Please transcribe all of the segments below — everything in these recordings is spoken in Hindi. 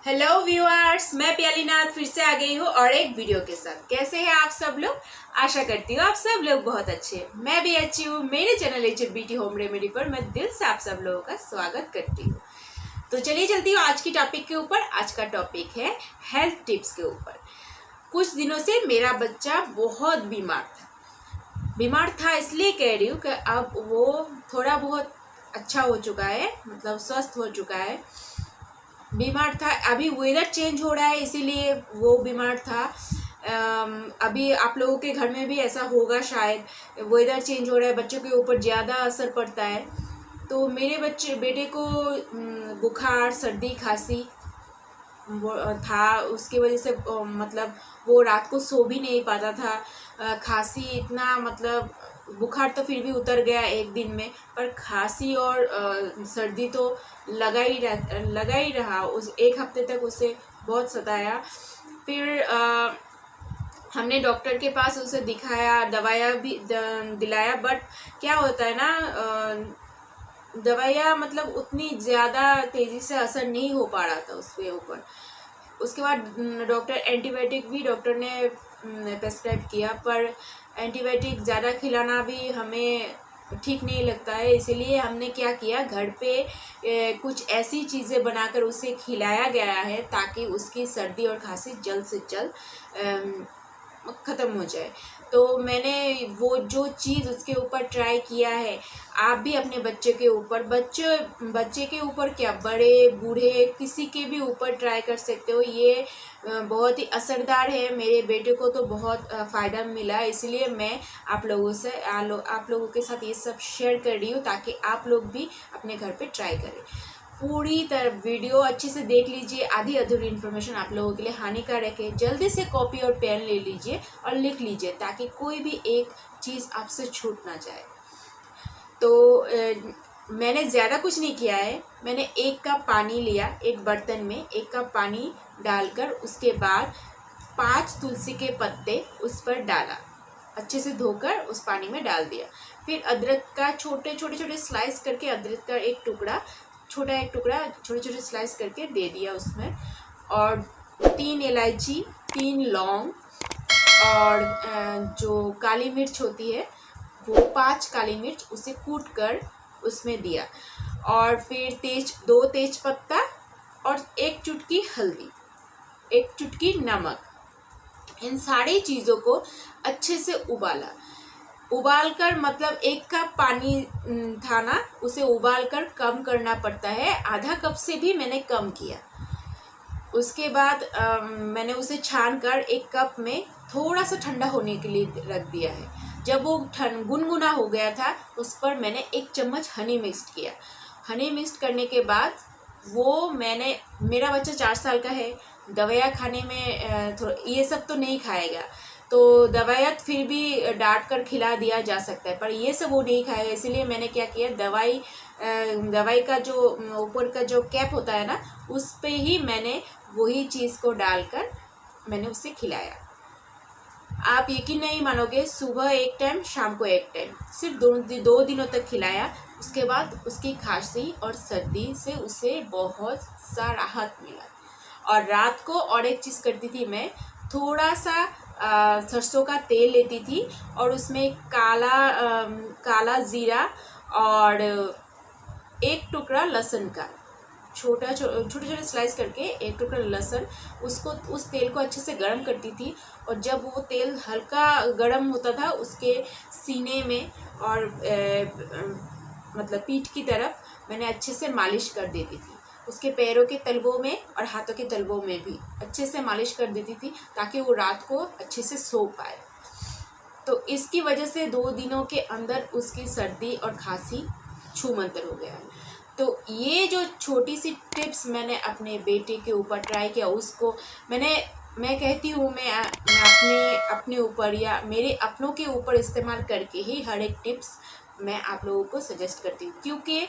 हेलो व्यूअर्स, मैं प्याली नाथ फिर से आ गई हूँ और एक वीडियो के साथ। कैसे हैं आप सब लोग? आशा करती हूँ आप सब लोग बहुत अच्छे हैं। मैं भी अच्छी हूँ। मेरे चैनल HBT होम रेमेडी पर मैं दिल से आप सब लोगों का स्वागत करती हूँ। तो चलिए चलती हूँ आज की टॉपिक के ऊपर। आज का टॉपिक है हेल्थ टिप्स के ऊपर। कुछ दिनों से मेरा बच्चा बहुत बीमार था इसलिए कह रही हूँ कि अब वो थोड़ा बहुत अच्छा हो चुका है, मतलब स्वस्थ हो चुका है। बीमार था, अभी वेदर चेंज हो रहा है इसीलिए वो बीमार था। अभी आप लोगों के घर में भी ऐसा होगा शायद, वेदर चेंज हो रहा है, बच्चों के ऊपर ज़्यादा असर पड़ता है। तो मेरे बेटे को बुखार, सर्दी, खांसी वो था। उसकी वजह से मतलब वो रात को सो भी नहीं पाता था। खांसी इतना, मतलब बुखार तो फिर भी उतर गया एक दिन में, पर खांसी और सर्दी तो लगा ही रहा। उस एक हफ्ते तक उसे बहुत सताया। फिर हमने डॉक्टर के पास उसे दिखाया, दवाइयाँ भी दिलाया, बट क्या होता है ना, दवाइयाँ मतलब उतनी ज़्यादा तेज़ी से असर नहीं हो पा रहा था उसके ऊपर। उसके बाद एंटीबायोटिक भी डॉक्टर ने प्रेस्क्राइब किया, पर एंटीबायोटिक ज़्यादा खिलाना भी हमें ठीक नहीं लगता है। इसीलिए हमने क्या किया, घर पे कुछ ऐसी चीज़ें बनाकर उसे खिलाया गया है ताकि उसकी सर्दी और खांसी जल्द से जल्द ख़त्म हो जाए। तो मैंने वो जो चीज़ उसके ऊपर ट्राई किया है, आप भी अपने बच्चे के ऊपर, बच्चे के ऊपर क्या, बड़े बूढ़े किसी के भी ऊपर ट्राई कर सकते हो। ये बहुत ही असरदार है। मेरे बेटे को तो बहुत फ़ायदा मिला, इसलिए मैं आप लोगों के साथ ये सब शेयर कर रही हूँ ताकि आप लोग भी अपने घर पे ट्राई करें। पूरी तरह वीडियो अच्छे से देख लीजिए। आधी अधूरी इन्फॉर्मेशन आप लोगों के लिए हानिकारक है। जल्दी से कॉपी और पेन ले लीजिए और लिख लीजिए ताकि कोई भी एक चीज़ आपसे छूट ना जाए। तो मैंने ज़्यादा कुछ नहीं किया है। मैंने 1 कप पानी लिया, एक बर्तन में 1 कप पानी डालकर उसके बाद 5 तुलसी के पत्ते उस पर डाला, अच्छे से धोकर उस पानी में डाल दिया। फिर अदरक का छोटे छोटे स्लाइस करके, अदरक का एक टुकड़ा छोटे छोटे स्लाइस करके दे दिया उसमें, और 3 इलायची, 3 लौंग, और जो काली मिर्च होती है वो 5 काली मिर्च उसे कूट कर उसमें दिया, और फिर 2 तेज पत्ता और 1 चुटकी हल्दी, 1 चुटकी नमक। इन सारी चीज़ों को अच्छे से उबालकर, मतलब 1 कप पानी था ना, उसे उबालकर कम करना पड़ता है। आधा कप से भी मैंने कम किया। उसके बाद मैंने उसे छान कर 1 कप में थोड़ा सा ठंडा होने के लिए रख दिया है। जब वो गुनगुना हो गया था, उस पर मैंने 1 चम्मच हनी मिक्स किया। हनी मिक्स करने के बाद मेरा बच्चा 4 साल का है, दवाइयाँ खाने में थोड़ा ये सब तो नहीं खाएगा, तो दवाइयाँ फिर भी डांट कर खिला दिया जा सकता है, पर ये सब वो नहीं खाएगा। इसीलिए मैंने क्या किया, दवाई का जो ऊपर का जो कैप होता है ना, उस पे ही मैंने वही चीज़ को डालकर मैंने उसे खिलाया। आप यकीन नहीं मानोगे, सुबह एक टाइम, शाम को एक टाइम, सिर्फ 2 दिनों तक खिलाया। उसके बाद उसकी खांसी और सर्दी से उसे बहुत सा राहत मिला। और रात को और एक चीज़ करती थी मैं, थोड़ा सा सरसों का तेल लेती थी और उसमें काला ज़ीरा और 1 टुकड़ा लहसुन का छोटे छोटे स्लाइस करके, 1 टुकड़ा लहसुन, उसको उस तेल को अच्छे से गर्म करती थी। और जब वो तेल हल्का गर्म होता था, उसके सीने में और मतलब पीठ की तरफ मैंने अच्छे से मालिश कर देती थी। उसके पैरों के तलवों में और हाथों के तलवों में भी अच्छे से मालिश कर देती थी ताकि वो रात को अच्छे से सो पाए। तो इसकी वजह से 2 दिनों के अंदर उसकी सर्दी और खांसी छूमंतर हो गया है। तो ये जो छोटी सी टिप्स मैंने अपने बेटे के ऊपर ट्राई किया, उसको मैं कहती हूँ, मैं अपने ऊपर या मेरे अपनों के ऊपर इस्तेमाल करके ही हर एक टिप्स मैं आप लोगों को सजेस्ट करती हूँ, क्योंकि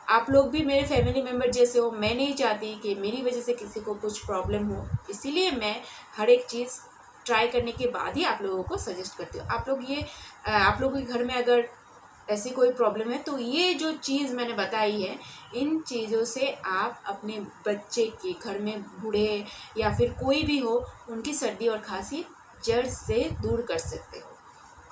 आप लोग भी मेरे फैमिली मेम्बर जैसे हो। मैं नहीं चाहती कि मेरी वजह से किसी को कुछ प्रॉब्लम हो, इसीलिए मैं हर एक चीज़ ट्राई करने के बाद ही आप लोगों को सजेस्ट करती हूँ। आप लोगों के घर में अगर ऐसी कोई प्रॉब्लम है, तो ये जो चीज़ मैंने बताई है, इन चीज़ों से आप अपने बच्चे के, घर में बूढ़े या फिर कोई भी हो, उनकी सर्दी और खांसी जड़ से दूर कर सकते हो।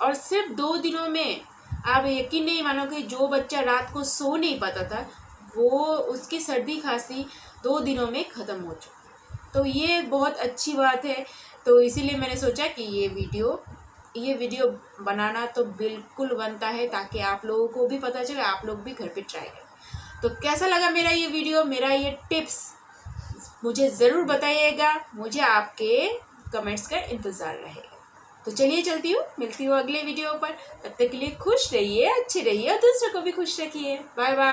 और सिर्फ 2 दिनों में आप यकीन नहीं मानोगे, जो बच्चा रात को सो नहीं पाता था वो उसकी सर्दी खांसी 2 दिनों में ख़त्म हो चुकी। तो ये बहुत अच्छी बात है। तो इसीलिए मैंने सोचा कि ये वीडियो बनाना तो बिल्कुल बनता है, ताकि आप लोगों को भी पता चले, आप लोग भी घर पे ट्राई करें। तो कैसा लगा मेरा ये वीडियो, मेरा ये टिप्स, मुझे ज़रूर बताइएगा। मुझे आपके कमेंट्स का इंतज़ार रहेगा। तो चलिए चलती हूँ, मिलती हूँ अगले वीडियो पर। तब तक के लिए खुश रहिए, अच्छे रहिए और दूसरों को भी खुश रखिए। Bye bye.